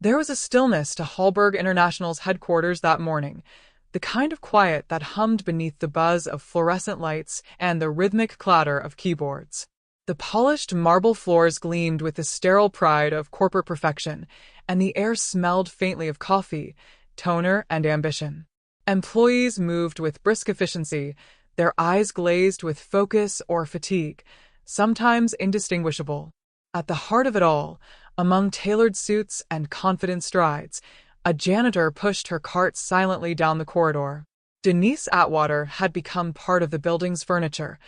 There was a stillness to Hallberg International's headquarters that morning, the kind of quiet that hummed beneath the buzz of fluorescent lights and the rhythmic clatter of keyboards. The polished marble floors gleamed with the sterile pride of corporate perfection, and the air smelled faintly of coffee, toner, and ambition. Employees moved with brisk efficiency, their eyes glazed with focus or fatigue, sometimes indistinguishable. At the heart of it all, among tailored suits and confident strides, a janitor pushed her cart silently down the corridor. Denise Atwater had become part of the building's furniture,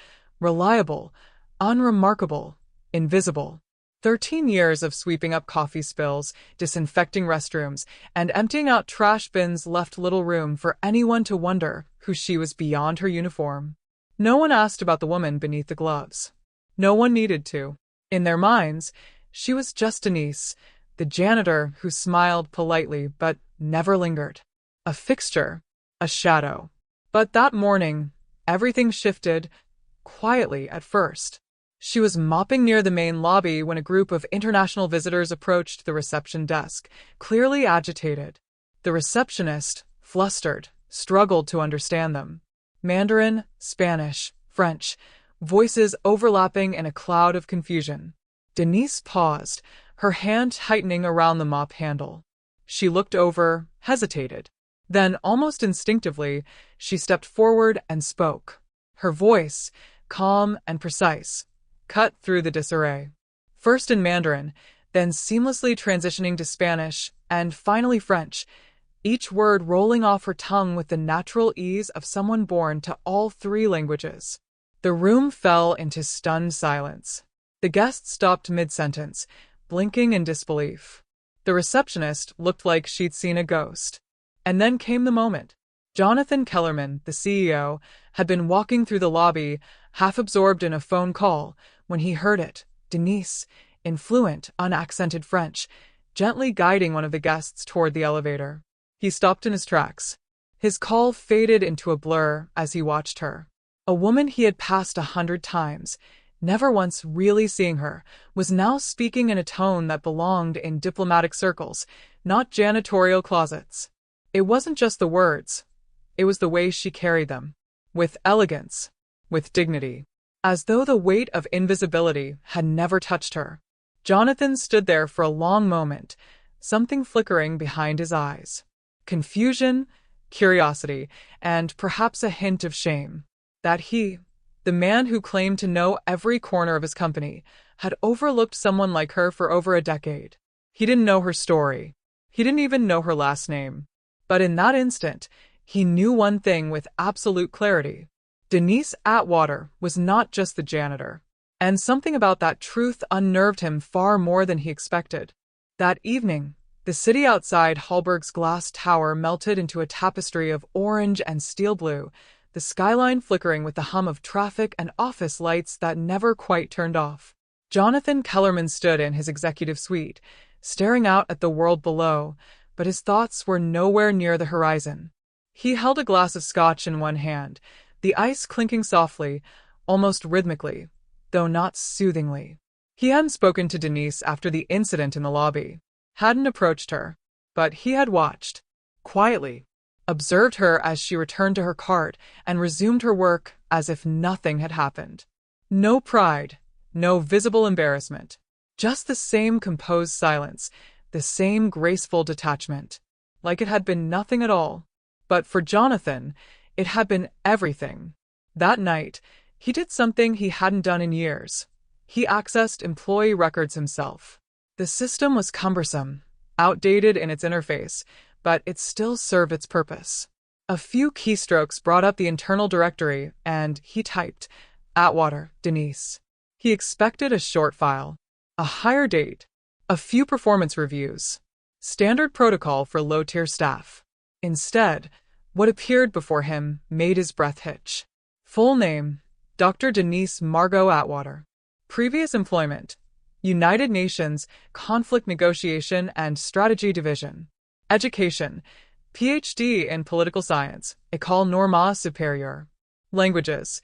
reliable, unremarkable, invisible. 13 years of sweeping up coffee spills, disinfecting restrooms, and emptying out trash bins left little room for anyone to wonder who she was beyond her uniform. No one asked about the woman beneath the gloves. No one needed to. In their minds, she was just Denise, the janitor who smiled politely but never lingered. A fixture, a shadow. But that morning, everything shifted, quietly at first. She was mopping near the main lobby when a group of international visitors approached the reception desk, clearly agitated. The receptionist, flustered, struggled to understand them. Mandarin, Spanish, French, voices overlapping in a cloud of confusion. Denise paused, her hand tightening around the mop handle. She looked over, hesitated. Then, almost instinctively, she stepped forward and spoke. Her voice, calm and precise, cut through the disarray. First in Mandarin, then seamlessly transitioning to Spanish, and finally French, each word rolling off her tongue with the natural ease of someone born to all three languages. The room fell into stunned silence. The guest stopped mid-sentence, blinking in disbelief. The receptionist looked like she'd seen a ghost. And then came the moment. Jonathan Kellerman, the CEO, had been walking through the lobby, half absorbed in a phone call, when he heard it. Denise, in fluent, unaccented French, gently guiding one of the guests toward the elevator. He stopped in his tracks. His call faded into a blur as he watched her. A woman he had passed 100 times, never once really seeing her, was now speaking in a tone that belonged in diplomatic circles, not janitorial closets. It wasn't just the words. It was the way she carried them. With elegance, with dignity, as though the weight of invisibility had never touched her. Jonathan stood there for a long moment, something flickering behind his eyes. Confusion, curiosity, and perhaps a hint of shame. That he, the man who claimed to know every corner of his company, had overlooked someone like her for over a decade. He didn't know her story. He didn't even know her last name. But in that instant, he knew one thing with absolute clarity. Denise Atwater was not just the janitor. And something about that truth unnerved him far more than he expected. That evening, the city outside Hallberg's glass tower melted into a tapestry of orange and steel blue, the skyline flickering with the hum of traffic and office lights that never quite turned off. Jonathan Kellerman stood in his executive suite, staring out at the world below, but his thoughts were nowhere near the horizon. He held a glass of scotch in one hand, the ice clinking softly, almost rhythmically, though not soothingly. He hadn't spoken to Denise after the incident in the lobby, hadn't approached her, but he had watched, quietly, observed her as she returned to her cart and resumed her work as if nothing had happened. No pride, no visible embarrassment, just the same composed silence, the same graceful detachment, like it had been nothing at all. But for Jonathan, it had been everything. That night, he did something he hadn't done in years. He accessed employee records himself. The system was cumbersome, outdated in its interface, but it still served its purpose. A few keystrokes brought up the internal directory, and he typed, Atwater, Denise. He expected a short file, a hire date, a few performance reviews, standard protocol for low-tier staff. Instead, what appeared before him made his breath hitch. Full name, Dr. Denise Margot Atwater. Previous employment, United Nations Conflict Negotiation and Strategy Division. Education, PhD in Political Science, École Normale Supérieure. Languages,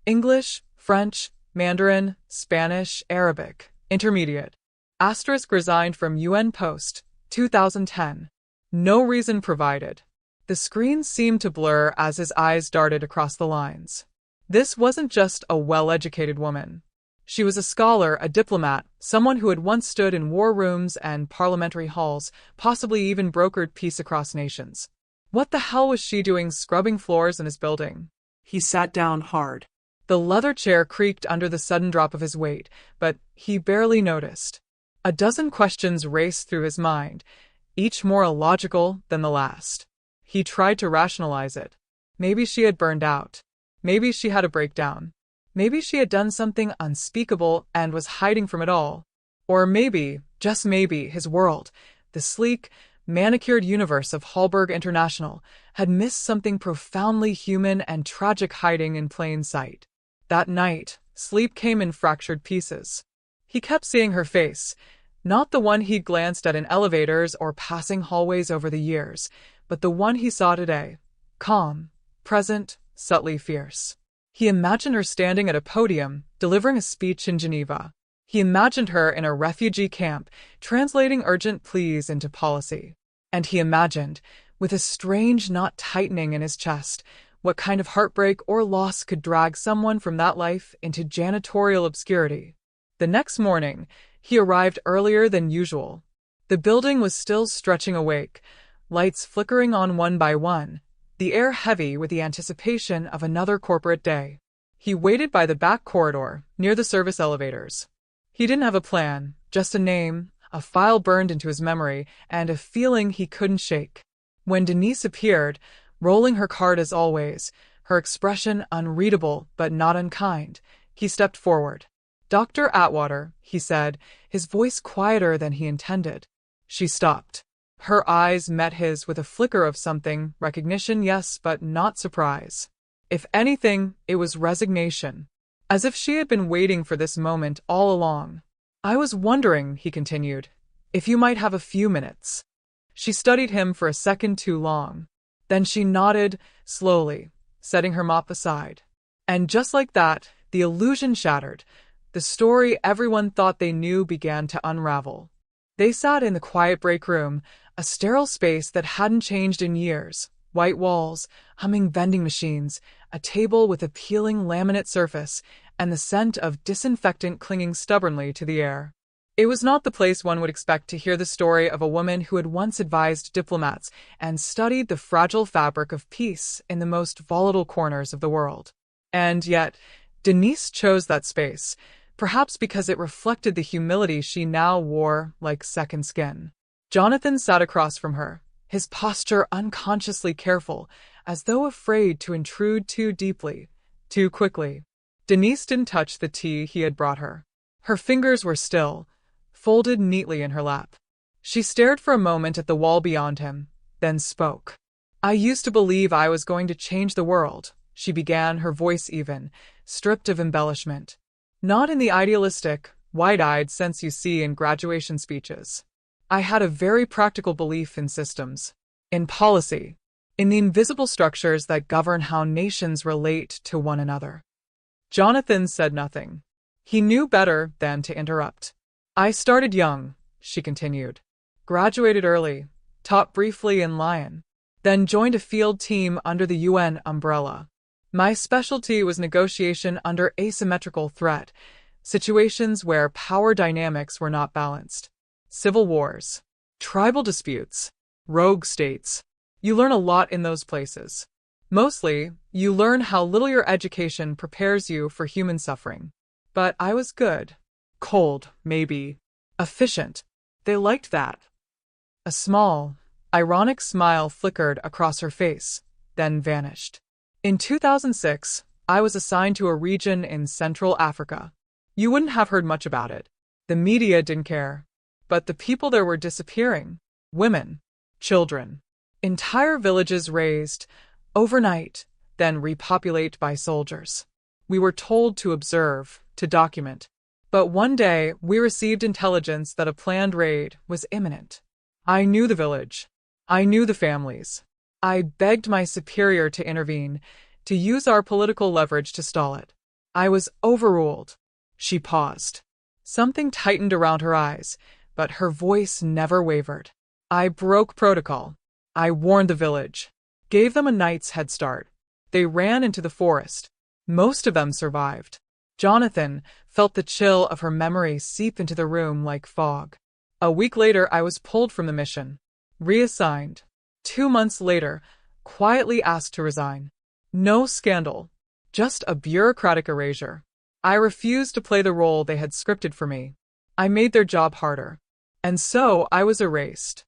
English, French, Mandarin, Spanish, Arabic. Intermediate. Asterisk resigned from UN post, 2010. No reason provided. The screen seemed to blur as his eyes darted across the lines. This wasn't just a well-educated woman. She was a scholar, a diplomat, someone who had once stood in war rooms and parliamentary halls, possibly even brokered peace across nations. What the hell was she doing scrubbing floors in his building? He sat down hard. The leather chair creaked under the sudden drop of his weight, but he barely noticed. A dozen questions raced through his mind, each more illogical than the last. He tried to rationalize it. Maybe she had burned out. Maybe she had a breakdown. Maybe she had done something unspeakable and was hiding from it all. Or maybe, just maybe, his world, the sleek, manicured universe of Hallberg International, had missed something profoundly human and tragic hiding in plain sight. That night, sleep came in fractured pieces. He kept seeing her face, not the one he'd glanced at in elevators or passing hallways over the years, but the one he saw today, calm, present, subtly fierce. He imagined her standing at a podium, delivering a speech in Geneva. He imagined her in a refugee camp, translating urgent pleas into policy. And he imagined, with a strange knot tightening in his chest, what kind of heartbreak or loss could drag someone from that life into janitorial obscurity. The next morning, he arrived earlier than usual. The building was still stretching awake, lights flickering on one by one, the air heavy with the anticipation of another corporate day. He waited by the back corridor, near the service elevators. He didn't have a plan, just a name, a file burned into his memory, and a feeling he couldn't shake. When Denise appeared, rolling her card as always, her expression unreadable but not unkind, he stepped forward. "Dr. Atwater," he said, his voice quieter than he intended. She stopped. Her eyes met his with a flicker of something, recognition, yes, but not surprise. If anything, it was resignation. As if she had been waiting for this moment all along. "I was wondering," he continued, "if you might have a few minutes." She studied him for a second too long. Then she nodded, slowly, setting her mop aside. And just like that, the illusion shattered. The story everyone thought they knew began to unravel. They sat in the quiet break room, a sterile space that hadn't changed in years. White walls, humming vending machines, a table with a peeling laminate surface, and the scent of disinfectant clinging stubbornly to the air. It was not the place one would expect to hear the story of a woman who had once advised diplomats and studied the fragile fabric of peace in the most volatile corners of the world. And yet, Denise chose that space, perhaps because it reflected the humility she now wore like second skin. Jonathan sat across from her, his posture unconsciously careful, as though afraid to intrude too deeply, too quickly. Denise didn't touch the tea he had brought her. Her fingers were still, folded neatly in her lap. She stared for a moment at the wall beyond him, then spoke. "I used to believe I was going to change the world," she began, her voice even, stripped of embellishment. "Not in the idealistic, wide-eyed sense you see in graduation speeches. I had a very practical belief in systems, in policy, in the invisible structures that govern how nations relate to one another." Jonathan said nothing. He knew better than to interrupt. "I started young," she continued. "Graduated early, taught briefly in Lyon, then joined a field team under the UN umbrella. My specialty was negotiation under asymmetrical threat, situations where power dynamics were not balanced. Civil wars, tribal disputes, rogue states. You learn a lot in those places. Mostly, you learn how little your education prepares you for human suffering. But I was good. Cold, maybe. Efficient. They liked that." A small, ironic smile flickered across her face, then vanished. "In 2006, I was assigned to a region in Central Africa. You wouldn't have heard much about it. The media didn't care. But the people there were disappearing. Women, children. Entire villages razed, overnight, then repopulate by soldiers. We were told to observe, to document. But one day, we received intelligence that a planned raid was imminent. I knew the village. I knew the families. I begged my superior to intervene, to use our political leverage to stall it. I was overruled." She paused. Something tightened around her eyes, but her voice never wavered. I broke protocol. I warned the village. Gave them a night's head start. They ran into the forest. Most of them survived. Jonathan felt the chill of her memory seep into the room like fog. A week later, I was pulled from the mission. Reassigned. 2 months later, quietly asked to resign. No scandal. Just a bureaucratic erasure. I refused to play the role they had scripted for me. I made their job harder. And so I was erased.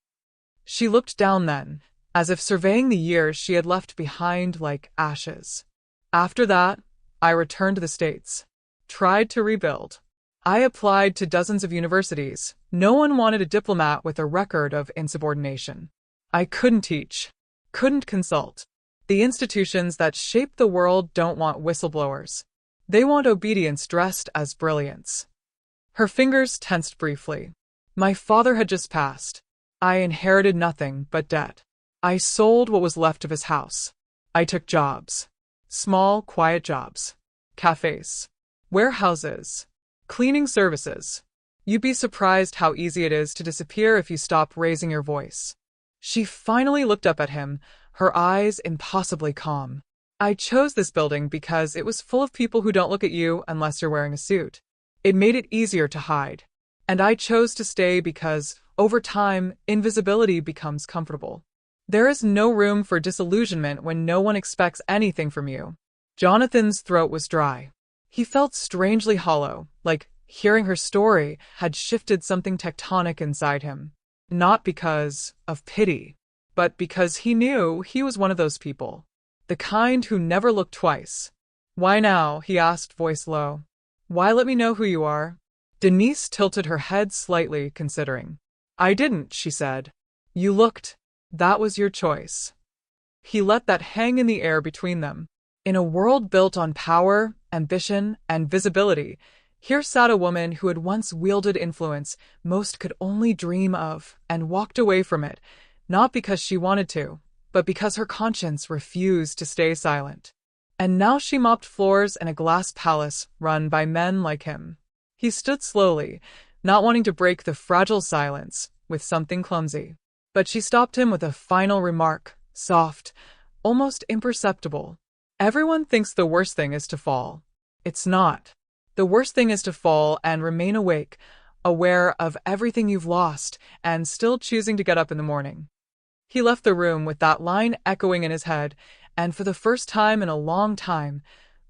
She looked down then, as if surveying the years she had left behind like ashes. After that, I returned to the States. Tried to rebuild. I applied to dozens of universities. No one wanted a diplomat with a record of insubordination. I couldn't teach. Couldn't consult. The institutions that shape the world don't want whistleblowers. They want obedience dressed as brilliance. Her fingers tensed briefly. My father had just passed. I inherited nothing but debt. I sold what was left of his house. I took jobs. Small, quiet jobs. Cafes. Warehouses. Cleaning services. You'd be surprised how easy it is to disappear if you stop raising your voice. She finally looked up at him, her eyes impossibly calm. I chose this building because it was full of people who don't look at you unless you're wearing a suit. It made it easier to hide. And I chose to stay because, over time, invisibility becomes comfortable. There is no room for disillusionment when no one expects anything from you. Jonathan's throat was dry. He felt strangely hollow, like hearing her story had shifted something tectonic inside him. Not because of pity, but because he knew he was one of those people. The kind who never looked twice. Why now? He asked, voice low. Why let me know who you are? Denise tilted her head slightly, considering. I didn't, she said. You looked. That was your choice. He let that hang in the air between them. In a world built on power, ambition, and visibility, here sat a woman who had once wielded influence most could only dream of, and walked away from it, not because she wanted to, but because her conscience refused to stay silent. And now she mopped floors in a glass palace run by men like him. He stood slowly, not wanting to break the fragile silence with something clumsy. But she stopped him with a final remark, soft, almost imperceptible. Everyone thinks the worst thing is to fall. It's not. The worst thing is to fall and remain awake, aware of everything you've lost, and still choosing to get up in the morning. He left the room with that line echoing in his head, and for the first time in a long time,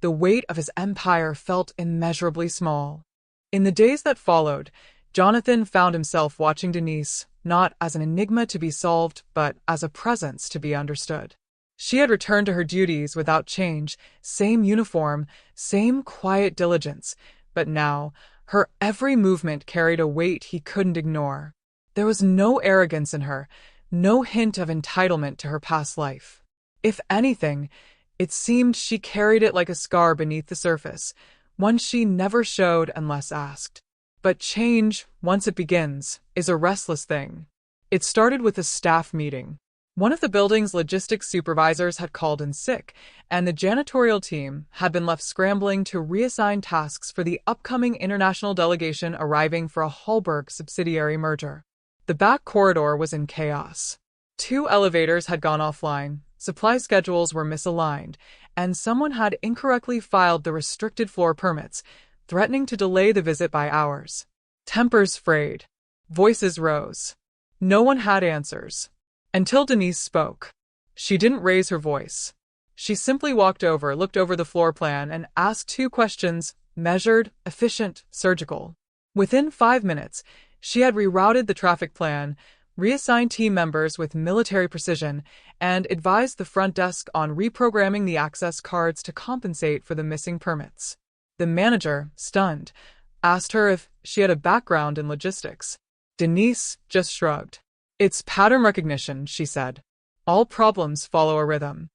the weight of his empire felt immeasurably small. In the days that followed, Jonathan found himself watching Denise, not as an enigma to be solved, but as a presence to be understood. She had returned to her duties without change, same uniform, same quiet diligence, but now, her every movement carried a weight he couldn't ignore. There was no arrogance in her, no hint of entitlement to her past life. If anything, it seemed she carried it like a scar beneath the surface, one she never showed unless asked. But change, once it begins, is a restless thing. It started with a staff meeting. One of the building's logistics supervisors had called in sick, and the janitorial team had been left scrambling to reassign tasks for the upcoming international delegation arriving for a Hallberg subsidiary merger. The back corridor was in chaos. 2 elevators had gone offline, supply schedules were misaligned, and someone had incorrectly filed the restricted floor permits, threatening to delay the visit by hours. Tempers frayed. Voices rose. No one had answers. Until Denise spoke. She didn't raise her voice. She simply walked over, looked over the floor plan, and asked 2 questions, measured, efficient, surgical. Within 5 minutes, she had rerouted the traffic plan, reassigned team members with military precision, and advised the front desk on reprogramming the access cards to compensate for the missing permits. The manager, stunned, asked her if she had a background in logistics. Denise just shrugged. It's pattern recognition, she said. All problems follow a rhythm.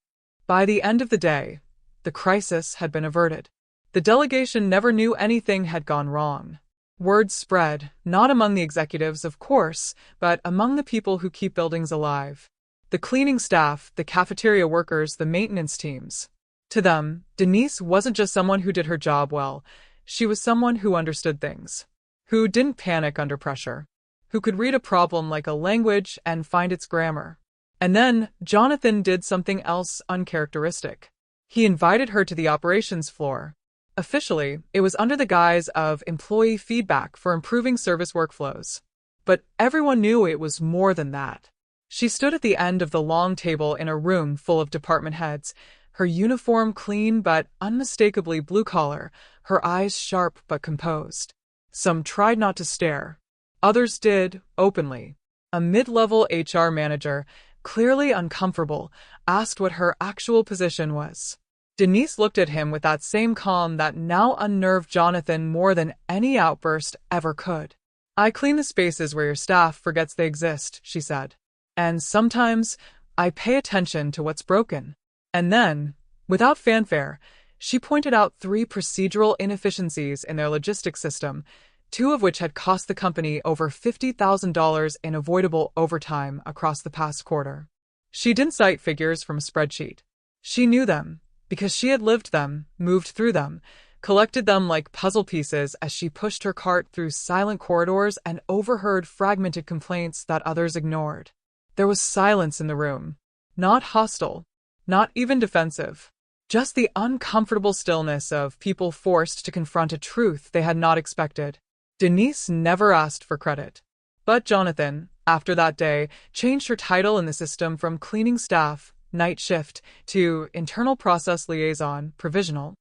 By the end of the day, the crisis had been averted. The delegation never knew anything had gone wrong. Word spread, not among the executives, of course, but among the people who keep buildings alive. The cleaning staff, the cafeteria workers, the maintenance teams. To them, Denise wasn't just someone who did her job well. She was someone who understood things. Who didn't panic under pressure. who could read a problem like a language and find its grammar. And then Jonathan did something else uncharacteristic. He invited her to the operations floor. Officially, it was under the guise of employee feedback for improving service workflows. But everyone knew it was more than that. She stood at the end of the long table in a room full of department heads, her uniform clean but unmistakably blue-collar, her eyes sharp but composed. Some tried not to stare. Others did, openly. A mid-level HR manager, clearly uncomfortable, asked what her actual position was. Denise looked at him with that same calm that now unnerved Jonathan more than any outburst ever could. "I clean the spaces where your staff forgets they exist," she said. "And sometimes I pay attention to what's broken." And then, without fanfare, she pointed out 3 procedural inefficiencies in their logistics system, 2 of which had cost the company over $50,000 in avoidable overtime across the past quarter. She didn't cite figures from a spreadsheet. She knew them, because she had lived them, moved through them, collected them like puzzle pieces as she pushed her cart through silent corridors and overheard fragmented complaints that others ignored. There was silence in the room. Not hostile, not even defensive. Just the uncomfortable stillness of people forced to confront a truth they had not expected. Denise never asked for credit. But Jonathan, after that day, changed her title in the system from cleaning staff, night shift, to internal process liaison, provisional.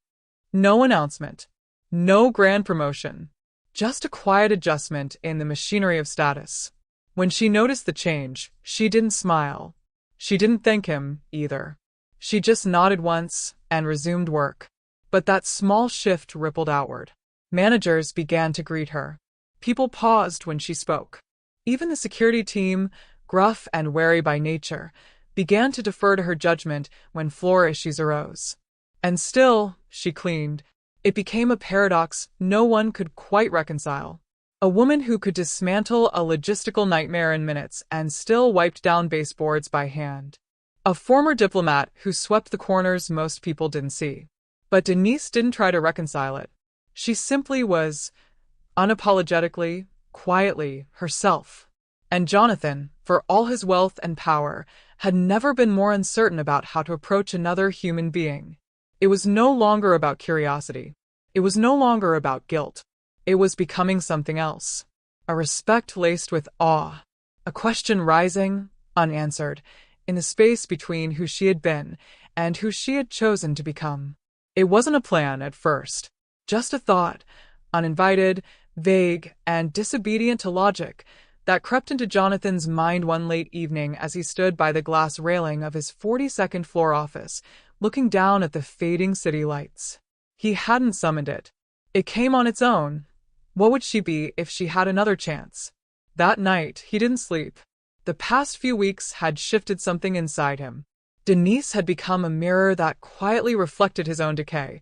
No announcement. No grand promotion. Just a quiet adjustment in the machinery of status. When she noticed the change, she didn't smile. She didn't thank him, either. She just nodded once and resumed work. But that small shift rippled outward. Managers began to greet her. People paused when she spoke. Even the security team, gruff and wary by nature, began to defer to her judgment when floor issues arose. And still, she cleaned. It became a paradox no one could quite reconcile. A woman who could dismantle a logistical nightmare in minutes and still wiped down baseboards by hand. A former diplomat who swept the corners most people didn't see. But Denise didn't try to reconcile it. She simply was, unapologetically, quietly, herself. And Jonathan, for all his wealth and power, had never been more uncertain about how to approach another human being. It was no longer about curiosity. It was no longer about guilt. It was becoming something else. A respect laced with awe. A question rising, unanswered, in the space between who she had been and who she had chosen to become. It wasn't a plan at first. Just a thought, uninvited, vague, and disobedient to logic, that crept into Jonathan's mind one late evening as he stood by the glass railing of his 42nd floor office, looking down at the fading city lights. He hadn't summoned it. It came on its own. What would she be if she had another chance? That night, he didn't sleep. The past few weeks had shifted something inside him. Denise had become a mirror that quietly reflected his own decay.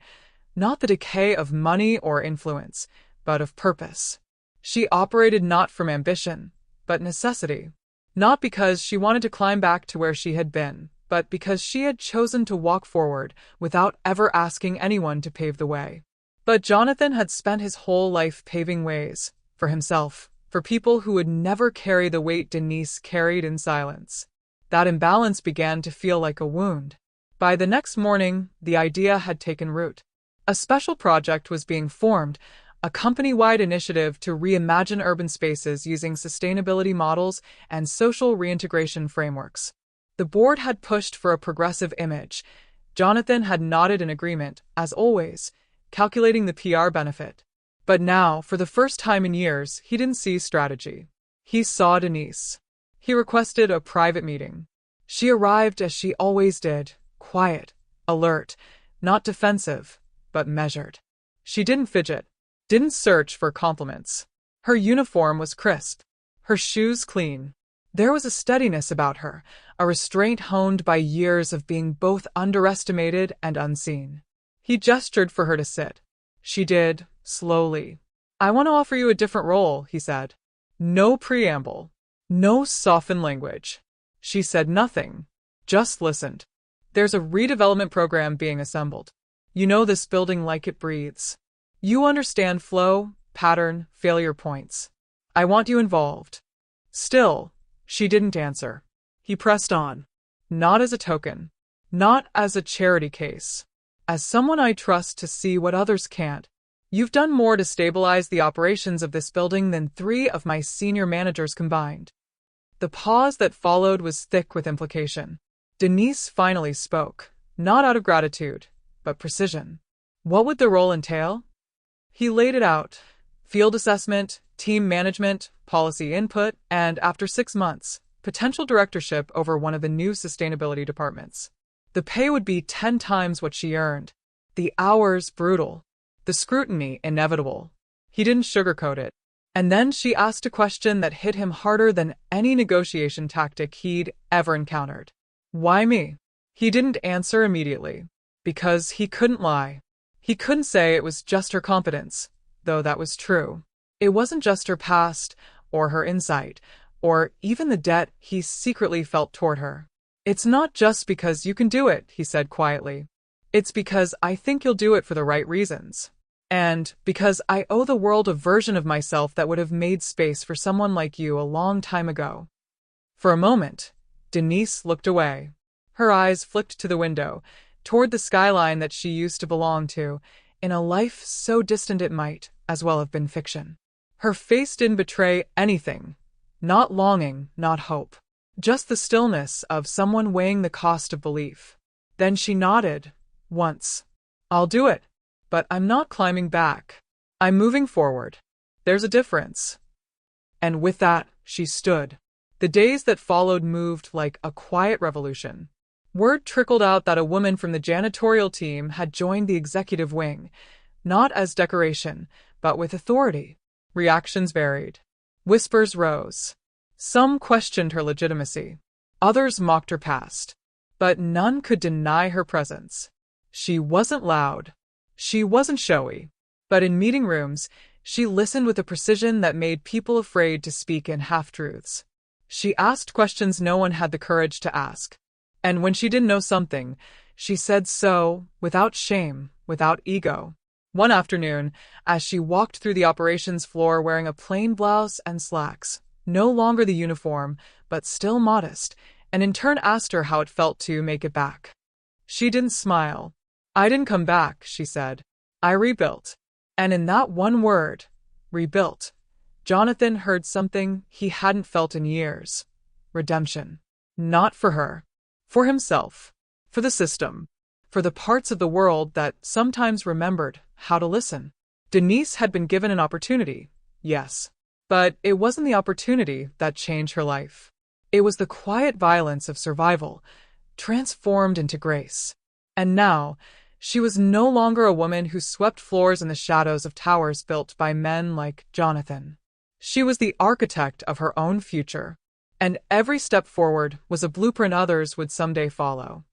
Not the decay of money or influence, but of purpose. She operated not from ambition, but necessity. Not because she wanted to climb back to where she had been, but because she had chosen to walk forward without ever asking anyone to pave the way. But Jonathan had spent his whole life paving ways, for himself, for people who would never carry the weight Denise carried in silence. That imbalance began to feel like a wound. By the next morning, the idea had taken root. A special project was being formed, a company-wide initiative to reimagine urban spaces using sustainability models and social reintegration frameworks. The board had pushed for a progressive image. Jonathan had nodded in agreement, as always, calculating the PR benefit. But now, for the first time in years, he didn't see strategy. He saw Denise. He requested a private meeting. She arrived as she always did, quiet, alert, not defensive, but measured. She didn't fidget, didn't search for compliments. Her uniform was crisp, her shoes clean. There was a steadiness about her, a restraint honed by years of being both underestimated and unseen. He gestured for her to sit. She did, slowly. "I want to offer you a different role," he said. No preamble. No softened language. She said nothing, just listened. "There's a redevelopment program being assembled. You know this building like it breathes. You understand flow, pattern, failure points. I want you involved. Still, she didn't answer. He pressed on. Not as a token. Not as a charity case. As someone I trust to see what others can't. You've done more to stabilize the operations of this building than 3 of my senior managers combined. The pause that followed was thick with implication. Denise finally spoke, not out of gratitude, but precision. What would the role entail? He laid it out. Field assessment, team management, policy input, and after 6 months, potential directorship over one of the new sustainability departments. The pay would be 10 times what she earned. The hours brutal. The scrutiny inevitable. He didn't sugarcoat it. And then she asked a question that hit him harder than any negotiation tactic he'd ever encountered. Why me? He didn't answer immediately. Because he couldn't lie. He couldn't say it was just her competence, though that was true. It wasn't just her past, or her insight, or even the debt he secretly felt toward her. It's not just because you can do it, he said quietly. It's because I think you'll do it for the right reasons. And because I owe the world a version of myself that would have made space for someone like you a long time ago. For a moment, Denise looked away. Her eyes flicked to the window, toward the skyline that she used to belong to, in a life so distant it might as well have been fiction. Her face didn't betray anything. Not longing, not hope. Just the stillness of someone weighing the cost of belief. Then she nodded, once. I'll do it. But I'm not climbing back. I'm moving forward. There's a difference. And with that, she stood. The days that followed moved like a quiet revolution. Word trickled out that a woman from the janitorial team had joined the executive wing, not as decoration, but with authority. Reactions varied. Whispers rose. Some questioned her legitimacy. Others mocked her past. But none could deny her presence. She wasn't loud. She wasn't showy. But in meeting rooms, she listened with a precision that made people afraid to speak in half-truths. She asked questions no one had the courage to ask. And when she didn't know something, she said so, without shame, without ego. One afternoon, as she walked through the operations floor wearing a plain blouse and slacks, no longer the uniform, but still modest, and in turn asked her how it felt to make it back. She didn't smile. I didn't come back, she said. I rebuilt. And in that one word, rebuilt, Jonathan heard something he hadn't felt in years. Redemption. Not for her. For himself. For the system. For the parts of the world that sometimes remembered how to listen. Denise had been given an opportunity, yes. But it wasn't the opportunity that changed her life. It was the quiet violence of survival, transformed into grace. And now, she was no longer a woman who swept floors in the shadows of towers built by men like Jonathan. She was the architect of her own future, and every step forward was a blueprint others would someday follow.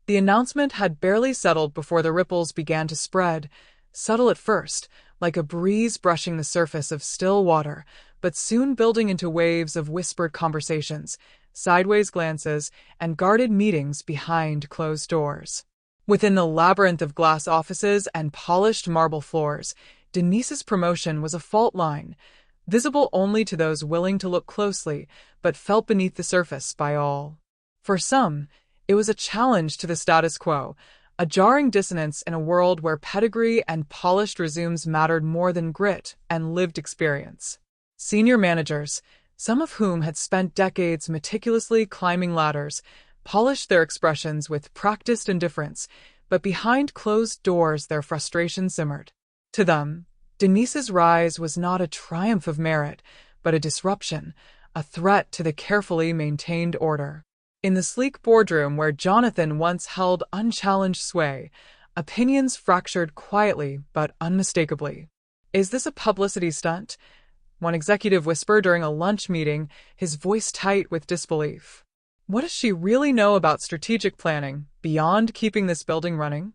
The announcement had barely settled before the ripples began to spread, subtle at first, like a breeze brushing the surface of still water, but soon building into waves of whispered conversations, sideways glances, and guarded meetings behind closed doors. Within the labyrinth of glass offices and polished marble floors, Denise's promotion was a fault line, visible only to those willing to look closely, but felt beneath the surface by all. For some, it was a challenge to the status quo, a jarring dissonance in a world where pedigree and polished resumes mattered more than grit and lived experience. Senior managers, some of whom had spent decades meticulously climbing ladders, polished their expressions with practiced indifference, but behind closed doors their frustration simmered. To them, Denise's rise was not a triumph of merit, but a disruption, a threat to the carefully maintained order. In the sleek boardroom where Jonathan once held unchallenged sway, opinions fractured quietly but unmistakably. Is this a publicity stunt? One executive whispered during a lunch meeting, his voice tight with disbelief. What does she really know about strategic planning, beyond keeping this building running?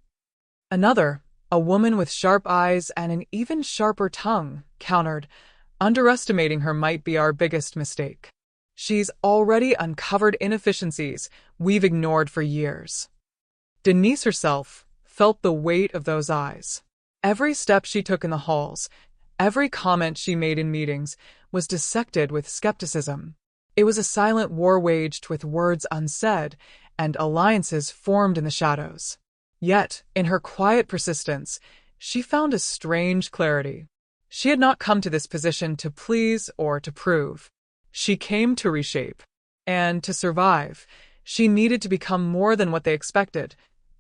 Another, a woman with sharp eyes and an even sharper tongue, countered, underestimating her might be our biggest mistake. She's already uncovered inefficiencies we've ignored for years. Denise herself felt the weight of those eyes. Every step she took in the halls, every comment she made in meetings, was dissected with skepticism. It was a silent war waged with words unsaid and alliances formed in the shadows. Yet, in her quiet persistence, she found a strange clarity. She had not come to this position to please or to prove. She came to reshape. And to survive, she needed to become more than what they expected,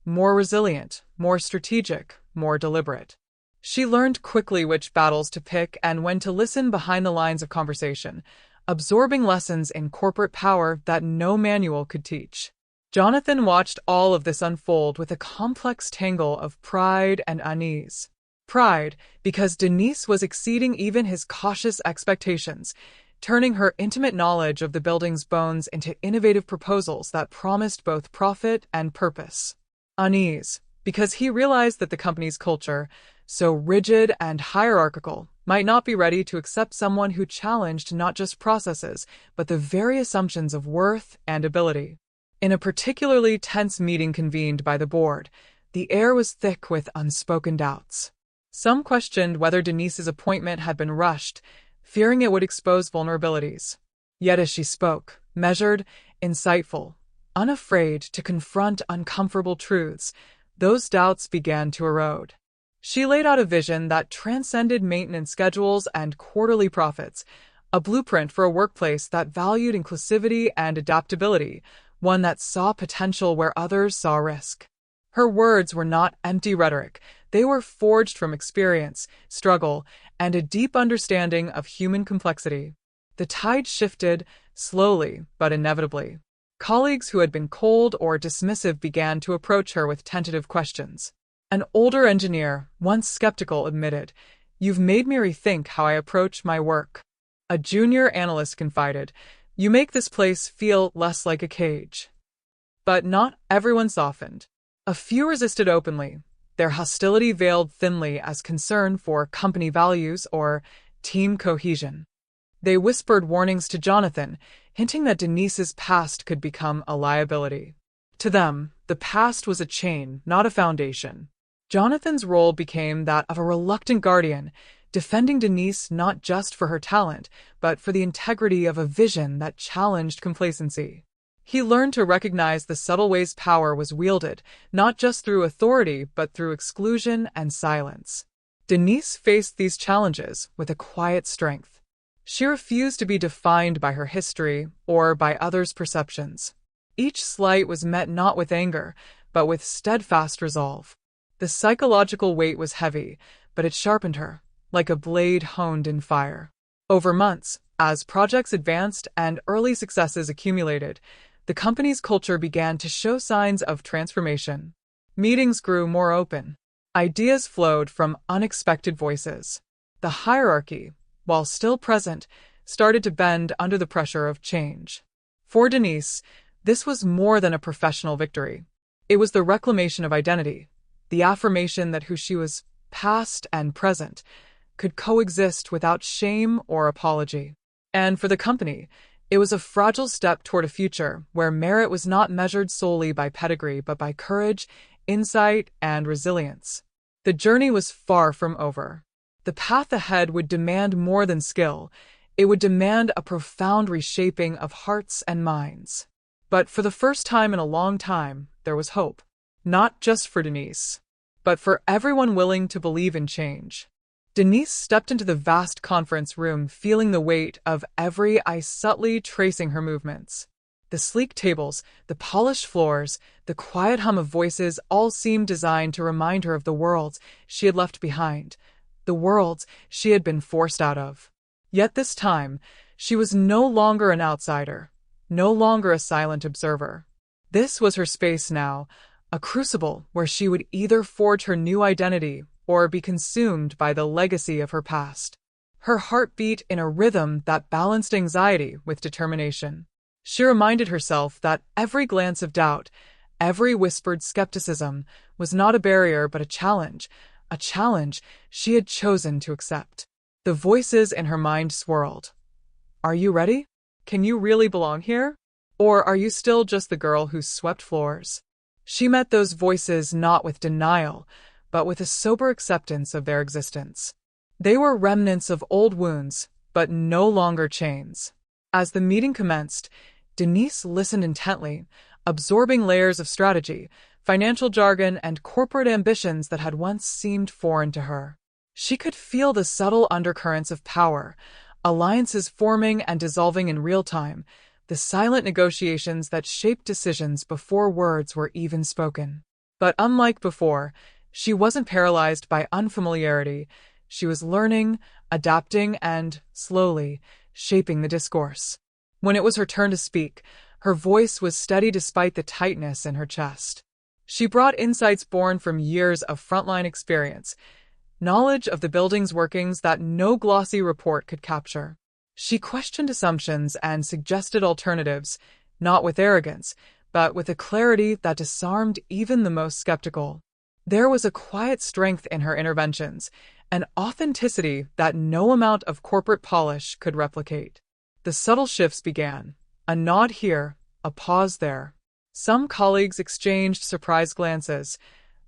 more resilient, more strategic, more deliberate. She learned quickly which battles to pick and when to listen behind the lines of conversation, absorbing lessons in corporate power that no manual could teach. Jonathan watched all of this unfold with a complex tangle of pride and unease. Pride, because Denise was exceeding even his cautious expectations, turning her intimate knowledge of the building's bones into innovative proposals that promised both profit and purpose. Unease, because he realized that the company's culture, so rigid and hierarchical, might not be ready to accept someone who challenged not just processes, but the very assumptions of worth and ability. In a particularly tense meeting convened by the board, the air was thick with unspoken doubts. Some questioned whether Denise's appointment had been rushed, fearing it would expose vulnerabilities. Yet as she spoke, measured, insightful, unafraid to confront uncomfortable truths, those doubts began to erode. She laid out a vision that transcended maintenance schedules and quarterly profits, a blueprint for a workplace that valued inclusivity and adaptability, one that saw potential where others saw risk. Her words were not empty rhetoric. They were forged from experience, struggle, and a deep understanding of human complexity. The tide shifted, slowly but inevitably. Colleagues who had been cold or dismissive began to approach her with tentative questions. An older engineer, once skeptical, admitted, "You've made me rethink how I approach my work." A junior analyst confided, "You make this place feel less like a cage." But not everyone softened. A few resisted openly, their hostility veiled thinly as concern for company values or team cohesion. They whispered warnings to Jonathan, hinting that Denise's past could become a liability. To them, the past was a chain, not a foundation. Jonathan's role became that of a reluctant guardian, defending Denise not just for her talent, but for the integrity of a vision that challenged complacency. He learned to recognize the subtle ways power was wielded, not just through authority, but through exclusion and silence. Denise faced these challenges with a quiet strength. She refused to be defined by her history or by others' perceptions. Each slight was met not with anger, but with steadfast resolve. The psychological weight was heavy, but it sharpened her, like a blade honed in fire. Over months, as projects advanced and early successes accumulated, the company's culture began to show signs of transformation. Meetings grew more open. Ideas flowed from unexpected voices. The hierarchy, while still present, started to bend under the pressure of change. For Denise, this was more than a professional victory. It was the reclamation of identity, the affirmation that who she was, past and present, could coexist without shame or apology. And for the company, it was a fragile step toward a future where merit was not measured solely by pedigree but by courage, insight, and resilience. The journey was far from over. The path ahead would demand more than skill. It would demand a profound reshaping of hearts and minds. But for the first time in a long time, there was hope. Not just for Denise, but for everyone willing to believe in change. Denise stepped into the vast conference room, feeling the weight of every eye subtly tracing her movements. The sleek tables, the polished floors, the quiet hum of voices all seemed designed to remind her of the worlds she had left behind, the worlds she had been forced out of. Yet this time, she was no longer an outsider, no longer a silent observer. This was her space now, a crucible where she would either forge her new identity or be consumed by the legacy of her past. Her heart beat in a rhythm that balanced anxiety with determination. She reminded herself that every glance of doubt, every whispered skepticism, was not a barrier but a challenge she had chosen to accept. The voices in her mind swirled. Are you ready? Can you really belong here? Or are you still just the girl who swept floors? She met those voices not with denial, but with a sober acceptance of their existence. They were remnants of old wounds, but no longer chains. As the meeting commenced, Denise listened intently, absorbing layers of strategy, financial jargon, and corporate ambitions that had once seemed foreign to her. She could feel the subtle undercurrents of power, alliances forming and dissolving in real time, the silent negotiations that shaped decisions before words were even spoken. But unlike before, she wasn't paralyzed by unfamiliarity. She was learning, adapting, and, slowly, shaping the discourse. When it was her turn to speak, her voice was steady despite the tightness in her chest. She brought insights born from years of frontline experience, knowledge of the building's workings that no glossy report could capture. She questioned assumptions and suggested alternatives, not with arrogance, but with a clarity that disarmed even the most skeptical. There was a quiet strength in her interventions, an authenticity that no amount of corporate polish could replicate. The subtle shifts began. A nod here, a pause there. Some colleagues exchanged surprised glances.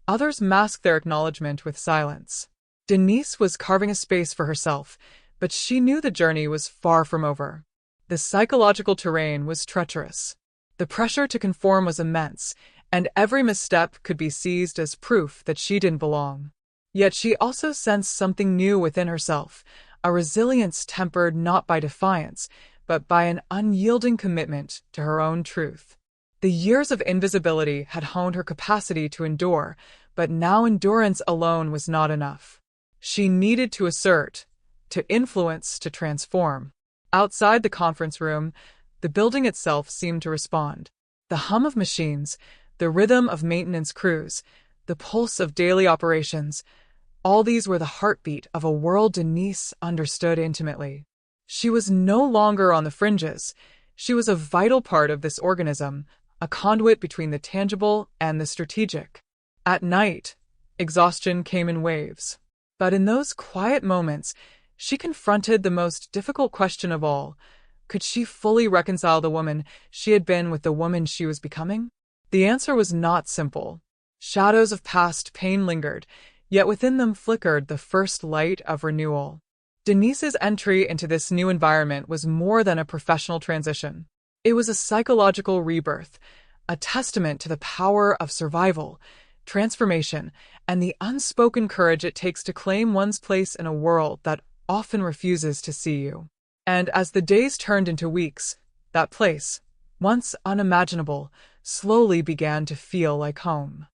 Others masked their acknowledgement with silence. Denise was carving a space for herself, but she knew the journey was far from over. The psychological terrain was treacherous. The pressure to conform was immense, and every misstep could be seized as proof that she didn't belong. Yet she also sensed something new within herself, a resilience tempered not by defiance, but by an unyielding commitment to her own truth. The years of invisibility had honed her capacity to endure, but now endurance alone was not enough. She needed to assert, to influence, to transform. Outside the conference room, the building itself seemed to respond. The hum of machines, the rhythm of maintenance crews, the pulse of daily operations, all these were the heartbeat of a world Denise understood intimately. She was no longer on the fringes. She was a vital part of this organism, a conduit between the tangible and the strategic. At night, exhaustion came in waves. But in those quiet moments, she confronted the most difficult question of all. Could she fully reconcile the woman she had been with the woman she was becoming? The answer was not simple. Shadows of past pain lingered, yet within them flickered the first light of renewal. Denise's entry into this new environment was more than a professional transition. It was a psychological rebirth, a testament to the power of survival, transformation, and the unspoken courage it takes to claim one's place in a world that often refuses to see you. And as the days turned into weeks, that place, once unimaginable, slowly began to feel like home.